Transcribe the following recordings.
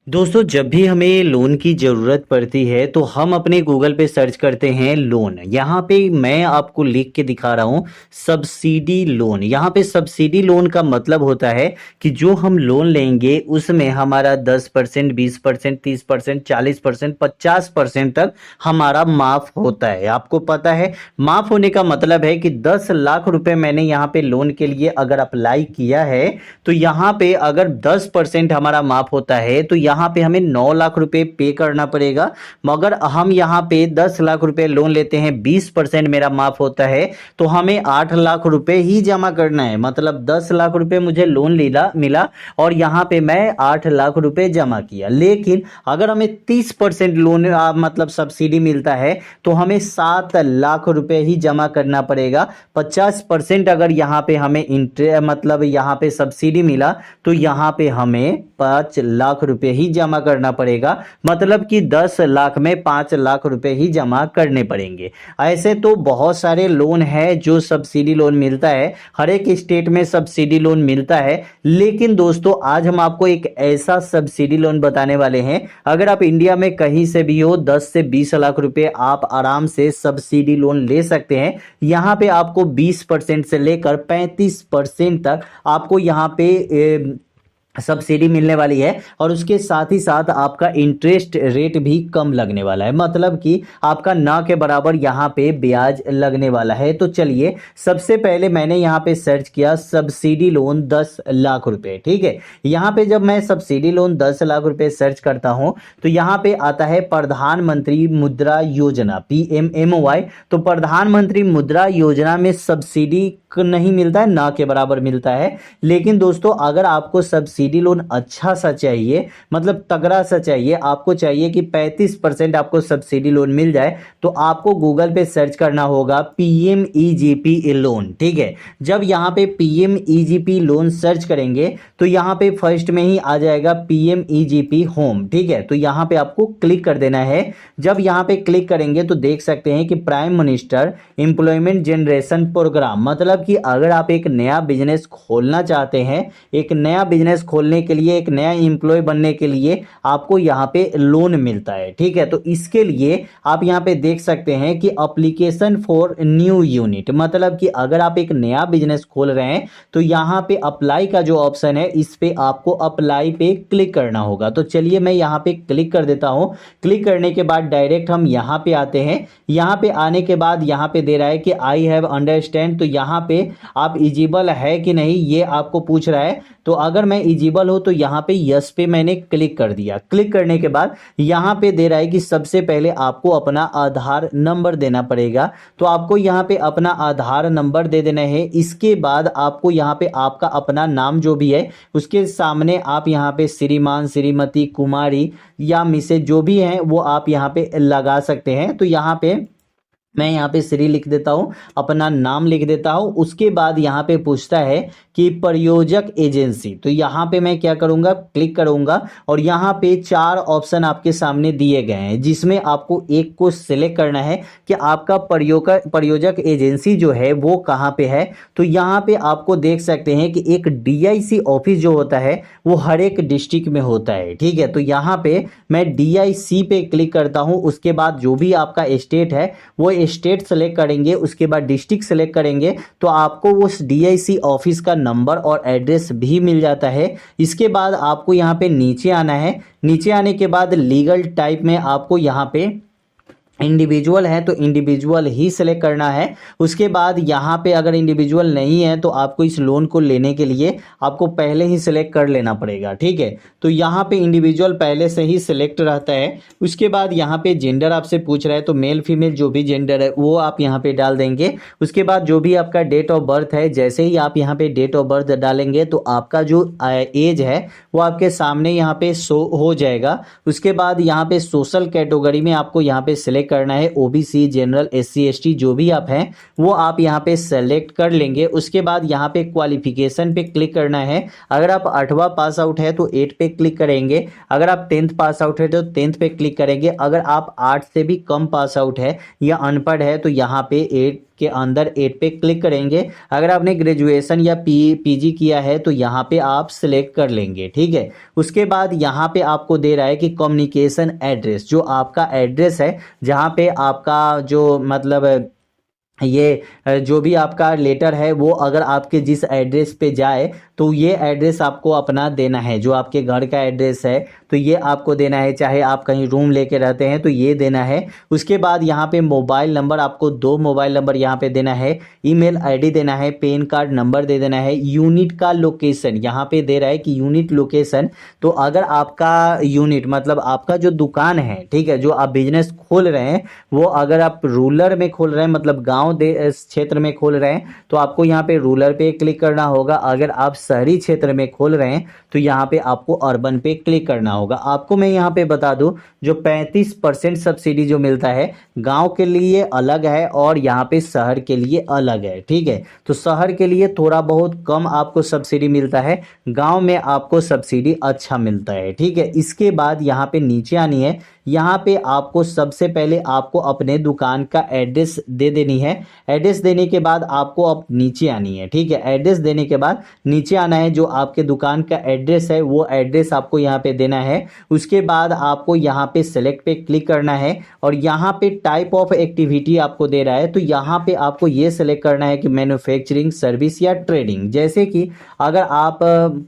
दोस्तों जब भी हमें लोन की ज़रूरत पड़ती है तो हम अपने गूगल पे सर्च करते हैं लोन। यहाँ पे मैं आपको लिख के दिखा रहा हूँ सब्सिडी लोन। यहाँ पे सब्सिडी लोन का मतलब होता है कि जो हम लोन लेंगे उसमें हमारा 10%, 20%, 30%, 40%, 50% तक हमारा माफ होता है। आपको पता है माफ होने का मतलब है कि 10 लाख रुपए मैंने यहाँ पे लोन के लिए अगर अप्लाई किया है तो यहाँ पे अगर 10% हमारा माफ होता है तो यहाँ पे हमें 9 लाख रुपए पे करना पड़ेगा। मगर हम यहाँ पे 10 लाख रुपए लोन लेते हैं, 20% मेरा माफ होता है तो हमें 8 लाख रुपए ही जमा करना है। मतलब 10 लाख रुपए मुझे लोन मिला और यहाँ पे मैं 8 लाख रुपए जमा किया। लेकिन अगर हमें 30% लोन मतलब सब्सिडी मिलता है तो हमें 7 लाख रुपए ही जमा करना पड़ेगा। 50% अगर यहाँ पे हमें मतलब यहाँ पे सब्सिडी मिला तो यहाँ पे हमें 5 लाख रुपए ही जमा करना पड़ेगा। मतलब कि 10 लाख में 5 लाख रुपए ही जमा करने पड़ेंगे। ऐसे तो बहुत सारे लोन है जो सब्सिडी लोन मिलता है, हर एक स्टेट में सब्सिडी लोन मिलता है। लेकिन दोस्तों आज हम आपको एक ऐसा सब्सिडी लोन बताने वाले हैं, अगर आप इंडिया में कहीं से भी हो 10 से 20 लाख रुपए आप आराम से सब्सिडी लोन ले सकते हैं। यहाँ पे आपको 20% से लेकर 35% तक आपको यहाँ पे सब्सिडी मिलने वाली है और उसके साथ ही साथ आपका इंटरेस्ट रेट भी कम लगने वाला है। मतलब कि आपका ना के बराबर यहाँ पे ब्याज लगने वाला है। तो चलिए सबसे पहले मैंने यहाँ पे सर्च किया सब्सिडी लोन 10 लाख रुपए। ठीक है, यहाँ पे जब मैं सब्सिडी लोन 10 लाख रुपए सर्च करता हूँ तो यहाँ पे आता है प्रधानमंत्री मुद्रा योजना PMMY। तो प्रधानमंत्री मुद्रा योजना में सब्सिडी नहीं मिलता है, ना के बराबर मिलता है। लेकिन दोस्तों अगर आपको सब्सिडी लोन अच्छा सा चाहिए, मतलब तगड़ा सा चाहिए, आपको चाहिए कि 35% आपको सब्सिडी लोन मिल जाए, तो आपको गूगल पे सर्च करना होगा PMEGP लोन। ठीक है, जब यहाँ पे PMEGP लोन सर्च करेंगे तो यहाँ पे फर्स्ट में ही आ जाएगा PMEGP होम। ठीक है, तो यहाँ पे आपको क्लिक कर देना है। जब यहाँ पे क्लिक करेंगे तो देख सकते हैं कि prime minister employment generation program, मतलब कि अगर आप एक नया बिजनेस खोलना चाहते हैं, एक नया बिजनेस खोलने के लिए, एक नया एम्प्लॉय बनने के लिए आपको यहाँ पे लोन मिलता है। ठीक है, तो इसके लिए आप यहाँ पे देख सकते हैं कि एप्लीकेशन फॉर न्यू यूनिट, मतलब कि अगर आप एक नया बिजनेस खोल रहे हैं तो यहाँ पे अप्लाई का जो ऑप्शन है इस पे आपको अप्लाई पे क्लिक करना होगा। तो चलिए मैं यहाँ पे क्लिक कर देता हूँ। क्लिक करने के बाद डायरेक्ट हम यहाँ पे आते हैं। यहाँ पे आने के बाद यहाँ पे दे रहा है कि आई हैव अंडरस्टैंड, तो यहाँ पे आप इजिबल है कि नहीं ये आपको पूछ रहा है। तो अगर मैं इजिबल हो तो यहाँ पे यस पे मैंने क्लिक कर दिया। क्लिक करने के बाद यहाँ पे दे रहा है कि सबसे पहले आपको अपना आधार नंबर देना पड़ेगा। तो आपको यहाँ पे अपना आधार नंबर दे देना है। इसके बाद आपको यहाँ पे आपका अपना नाम जो भी है उसके सामने आप यहाँ पे श्रीमान, श्रीमती, कुमारी या मिसेज जो भी है वो आप यहाँ पे लगा सकते हैं। तो यहाँ पे मैं यहाँ पे श्री लिख देता हूँ, अपना नाम लिख देता हूँ। उसके बाद यहाँ पे पूछता है कि प्रयोजक एजेंसी, तो यहाँ पे मैं क्या करूँगा, क्लिक करूँगा और यहाँ पे 4 ऑप्शन आपके सामने दिए गए हैं जिसमें आपको एक को सिलेक्ट करना है कि आपका प्रयोजक एजेंसी जो है वो कहाँ पे है। तो यहाँ पे आपको देख सकते हैं कि एक DIC ऑफिस जो होता है वो हर एक डिस्ट्रिक्ट में होता है। ठीक है, तो यहाँ पे मैं DIC पे क्लिक करता हूँ। उसके बाद जो भी आपका स्टेट है वो स्टेट सेलेक्ट करेंगे, उसके बाद डिस्ट्रिक्ट सेलेक्ट करेंगे तो आपको उस DIC ऑफिस का नंबर और एड्रेस भी मिल जाता है। इसके बाद आपको यहाँ पे नीचे आना है। नीचे आने के बाद लीगल टाइप में आपको यहाँ पे इंडिविजुअल है तो इंडिविजुअल ही सिलेक्ट करना है। उसके बाद यहाँ पे अगर इंडिविजुअल नहीं है तो आपको इस लोन को लेने के लिए आपको पहले ही सिलेक्ट कर लेना पड़ेगा। ठीक है, तो यहाँ पे इंडिविजुअल पहले से ही सिलेक्ट रहता है। उसके बाद यहाँ पे जेंडर आपसे पूछ रहा है तो मेल फीमेल जो भी जेंडर है वो आप यहाँ पे डाल देंगे। उसके बाद जो भी आपका डेट ऑफ बर्थ है, जैसे ही आप यहाँ पे डेट ऑफ बर्थ डालेंगे तो आपका जो एज है वो आपके सामने यहाँ पे शो हो जाएगा। उसके बाद यहाँ पे सोशल कैटेगरी में आपको यहाँ पे सिलेक्ट करना है, ओबीसी, जनरल, एससी एसटी जो भी आप हैं वो आप यहाँ पे सेलेक्ट कर लेंगे। उसके बाद यहाँ पे क्वालिफिकेशन पे क्लिक करना है। अगर आप 8वां पास आउट है तो 8 पे क्लिक करेंगे, अगर आप 10th पास आउट है तो 10th पे क्लिक करेंगे, अगर आप 8 से भी कम पास आउट है या अनपढ़ है तो यहाँ पे 8 के अंदर 8 पे क्लिक करेंगे। अगर आपने ग्रेजुएशन या पीजी किया है तो यहाँ पे आप सिलेक्ट कर लेंगे, ठीक है। उसके बाद यहाँ पे आपको दे रहा है कि कम्युनिकेशन एड्रेस, जो आपका एड्रेस है जहाँ पे आपका जो मतलब ये जो भी आपका लेटर है वो अगर आपके जिस एड्रेस पे जाए तो ये एड्रेस आपको अपना देना है, जो आपके घर का एड्रेस है तो ये आपको देना है, चाहे आप कहीं रूम लेके रहते हैं तो ये देना है। उसके बाद यहाँ पे मोबाइल नंबर, आपको 2 मोबाइल नंबर यहाँ पे देना है, ईमेल आईडी देना है, पैन कार्ड नंबर दे देना है, यूनिट का लोकेशन यहाँ पे दे रहा है कि यूनिट लोकेशन, तो अगर आपका यूनिट मतलब आपका जो दुकान है, ठीक है, जो आप बिजनेस खोल रहे हैं वो अगर आप रूरल में खोल रहे हैं मतलब गाँव क्षेत्र में खोल रहे हैं तो आपको यहाँ पे रूरल पे क्लिक करना होगा। अगर आप शहरी क्षेत्र में खोल रहे हैं तो यहाँ पे आपको अर्बन पे क्लिक करना होगा। आपको मैं यहाँ पे बता दूं जो 35% सब्सिडी जो मिलता है गांव के लिए अलग है और यहाँ पे शहर के लिए अलग है, ठीक है। तो शहर के लिए थोड़ा बहुत कम आपको सब्सिडी मिलता है, गांव में आपको सब्सिडी अच्छा मिलता है, ठीक है। इसके बाद यहाँ पे नीचे आनी है, यहाँ पे आपको सबसे पहले आपको अपने दुकान का एड्रेस दे देनी है। एड्रेस देने के बाद आपको अब नीचे आनी है, ठीक है। एड्रेस देने के बाद नीचे आना है, जो आपके दुकान का एड्रेस है वो एड्रेस आपको यहाँ पे देना है। उसके बाद आपको यहाँ पे सेलेक्ट पे क्लिक करना है और यहाँ पे टाइप ऑफ एक्टिविटी आपको दे रहा है तो यहाँ पे आपको ये सेलेक्ट करना है कि मैन्युफैक्चरिंग, सर्विस या ट्रेडिंग। जैसे कि अगर आप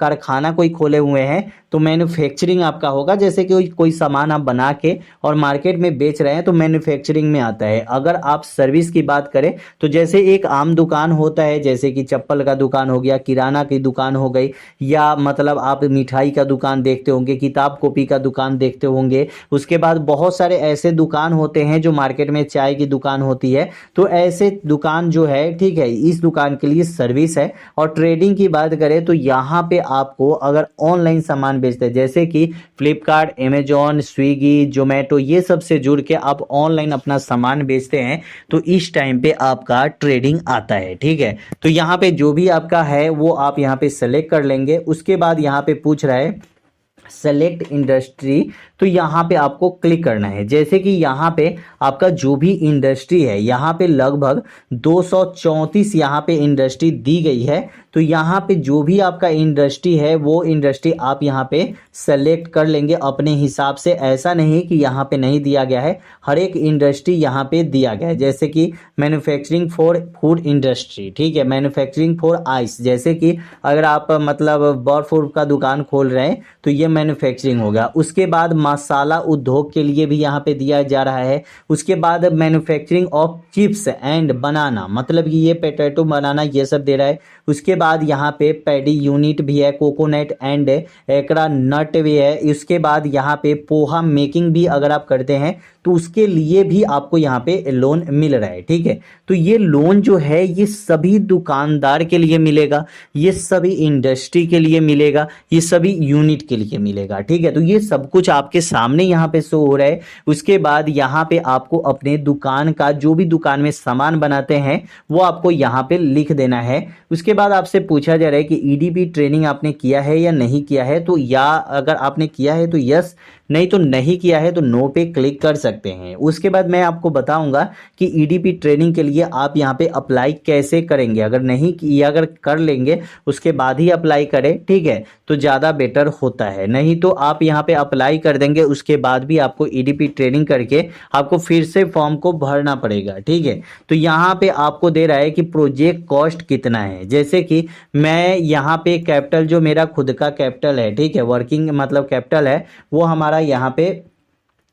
कारखाना कोई खोले हुए हैं तो मैन्युफैक्चरिंग आपका होगा, जैसे कि कोई सामान आप बना के और मार्केट में बेच रहे हैं तो मैन्युफैक्चरिंग में आता है। अगर आप सर्विस की बात करें तो जैसे एक आम दुकान होता है, जैसे कि चप्पल का दुकान हो गया, किराना की दुकान हो गई, या मतलब आप मिठाई का दुकान देखते होंगे, किताब कॉपी का दुकान देखते होंगे। उसके बाद बहुत सारे ऐसे दुकान होते हैं जो मार्केट में, चाय की दुकान होती है, तो ऐसे दुकान जो है, ठीक है, इस दुकान के लिए सर्विस है। और ट्रेडिंग की बात करें तो यहाँ पे आपको अगर ऑनलाइन सामान बेचते हैं जैसे कि फ्लिपकार्ट, अमेजॉन, स्विगी, जोमेटो, ये सब से जुड़ के आप ऑनलाइन अपना सामान बेचते हैं तो इस टाइम पे आपका ट्रेडिंग आता है, ठीक है। तो यहाँ पे जो भी आपका है वो आप यहाँ पे सेलेक्ट कर लेंगे। उसके बाद यहाँ पे पूछ रहा है सेलेक्ट इंडस्ट्री, तो यहाँ पे आपको क्लिक करना है। जैसे कि यहाँ पे आपका जो भी इंडस्ट्री है, यहाँ पे लगभग 234 यहाँ पे इंडस्ट्री दी गई है, तो यहाँ पे जो भी आपका इंडस्ट्री है वो इंडस्ट्री आप यहाँ पे सेलेक्ट कर लेंगे अपने हिसाब से। ऐसा नहीं कि यहाँ पे नहीं दिया गया है, हर एक इंडस्ट्री यहाँ पे दिया गया है। जैसे कि मैन्युफैक्चरिंग फॉर फूड इंडस्ट्री, ठीक है, मैन्युफैक्चरिंग फॉर आइस, जैसे कि अगर आप मतलब बर्फ का दुकान खोल रहे हैं तो ये मैन्युफैक्चरिंग होगा। उसके बाद मसाला उद्योग के लिए भी यहाँ पे दिया जा रहा है। उसके बाद मैन्युफैक्चरिंग ऑफ चिप्स एंड बनाना, मतलब कि ये पोटैटो बनाना ये सब दे रहा है। उसके बाद यहाँ पे पैडी यूनिट भी है, कोकोनट एंड एकरा नट भी है। उसके बाद यहाँ पे पोहा मेकिंग भी अगर आप करते हैं तो उसके लिए भी आपको यहाँ पे लोन मिल रहा है, ठीक है। तो ये लोन जो है ये सभी दुकानदार के लिए मिलेगा, ये सभी इंडस्ट्री के लिए मिलेगा, ये सभी यूनिट के लिए मिलेगा, ठीक है। तो ये सब कुछ आपके सामने यहाँ पे शो हो रहा है। उसके बाद यहाँ पे आपको अपने दुकान का, जो भी दुकान में सामान बनाते हैं वो आपको यहाँ पे लिख देना है। उसके बाद आपसे पूछा जा रहा है कि ईडीपी ट्रेनिंग आपने किया है या नहीं किया है, तो या अगर आपने किया है तो यस, नहीं तो नहीं किया है तो नो पे क्लिक कर सकते हैं। उसके बाद मैं आपको बताऊंगा कि ईडीपी ट्रेनिंग के लिए आप यहाँ पे अप्लाई कैसे करेंगे। अगर नहीं किया, अगर कर लेंगे उसके बाद ही अप्लाई करें, ठीक है, तो ज़्यादा बेटर होता है। नहीं तो आप यहाँ पे अप्लाई कर देंगे उसके बाद भी आपको ईडीपी ट्रेनिंग करके आपको फिर से फॉर्म को भरना पड़ेगा, ठीक है। तो यहाँ पे आपको दे रहा है कि प्रोजेक्ट कॉस्ट कितना है। जैसे कि मैं यहाँ पे कैपिटल, जो मेरा खुद का कैपिटल है, ठीक है, वर्किंग मतलब कैपिटल है, वो हमारा यहाँ पे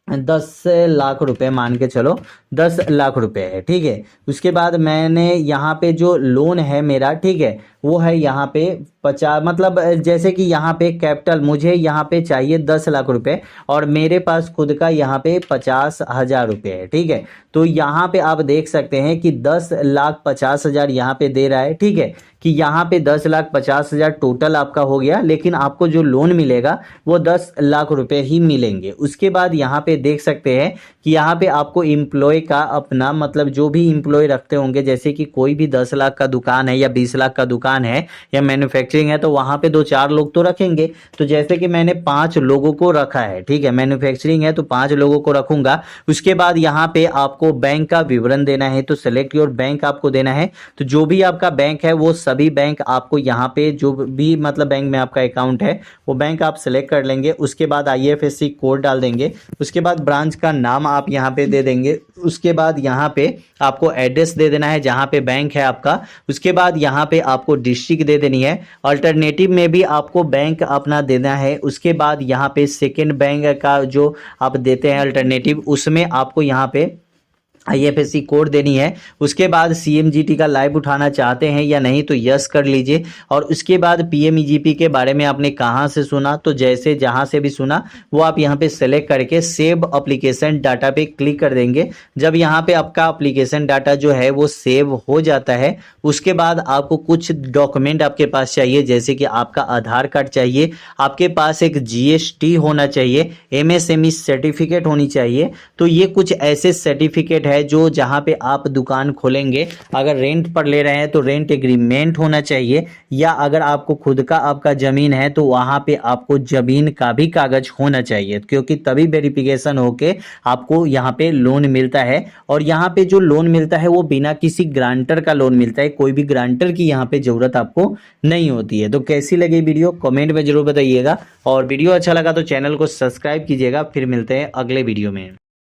10 लाख रुपए मान के चलो, 10 लाख रुपए है, ठीक है। उसके बाद मैंने यहाँ पे जो लोन है मेरा, ठीक है, वो है यहाँ पे 50, मतलब जैसे कि यहाँ पे कैपिटल मुझे यहाँ पे चाहिए 10 लाख रुपए और मेरे पास खुद का यहाँ पे 50,000 रुपये है, ठीक है। तो यहाँ पे आप देख सकते हैं कि 10,50,000 यहाँ पे दे रहा है, ठीक है, कि यहाँ पे 10,50,000 टोटल आपका हो गया, लेकिन आपको जो लोन मिलेगा वो 10 लाख रुपए ही मिलेंगे। उसके बाद यहाँ पे देख सकते हैं कि यहाँ पे आपको एम्प्लॉय का अपना मतलब जो भी एम्प्लॉय रखते होंगे, जैसे कि कोई भी 10 लाख का दुकान है या 20 लाख का दुकान है या मैन्युफैक्चरिंग है, तो वहाँ पे 2-4 लोग तो रखेंगे। तो जैसे कि मैंने 5 लोगों को रखा है, ठीक है, मैन्युफैक्चरिंग है तो 5 लोगों को रखूंगा। उसके बाद यहाँ पे आपको बैंक का विवरण देना है, तो सेलेक्ट योर बैंक आपको देना है। तो जो भी आपका बैंक है वो सभी बैंक आपको यहाँ पे जो भी मतलब बैंक में आपका अकाउंट है वो बैंक आप सेलेक्ट कर लेंगे। उसके बाद IFSC कोड डाल देंगे। उसके बाद ब्रांच का नाम आप यहाँ पे दे देंगे। उसके बाद यहाँ पे आपको एड्रेस दे देना है जहाँ पे बैंक है आपका। उसके बाद यहाँ पे आपको डिस्ट्रिक्ट दे देनी है। अल्टरनेटिव में भी आपको बैंक अपना देना है। उसके बाद यहाँ पे सेकेंड बैंक का जो आप देते हैं अल्टरनेटिव, उसमें आपको यहाँ पे IFSC कोड देनी है। उसके बाद CMGT का लाइव उठाना चाहते हैं या नहीं तो यस कर लीजिए। और उसके बाद PMEGP के बारे में आपने कहाँ से सुना, तो जैसे जहाँ से भी सुना वो आप यहाँ पे सेलेक्ट करके सेव एप्लीकेशन डाटा पे क्लिक कर देंगे। जब यहाँ पे आपका एप्लीकेशन डाटा जो है वो सेव हो जाता है, उसके बाद आपको कुछ डॉक्यूमेंट आपके पास चाहिए, जैसे कि आपका आधार कार्ड चाहिए, आपके पास एक GST होना चाहिए, MSME सर्टिफिकेट होनी चाहिए। तो ये कुछ ऐसे सर्टिफिकेट है जो जहां पे आप दुकान खोलेंगे, अगर रेंट पर ले रहे हैं तो रेंट एग्रीमेंट होना चाहिए, या अगर आपको खुद का आपका जमीन है तो वहां पे आपको जमीन का भी कागज होना चाहिए, क्योंकि तभी वेरिफिकेशन होके आपको यहाँ पे लोन मिलता है। और यहाँ पे जो लोन मिलता है वो बिना किसी ग्रांटर का लोन मिलता है, कोई भी ग्रांटर की यहाँ पे जरूरत आपको नहीं होती है। तो कैसी लगी वीडियो कमेंट में जरूर बताइएगा, और वीडियो अच्छा लगा तो चैनल को सब्सक्राइब कीजिएगा। फिर मिलते हैं अगले वीडियो में।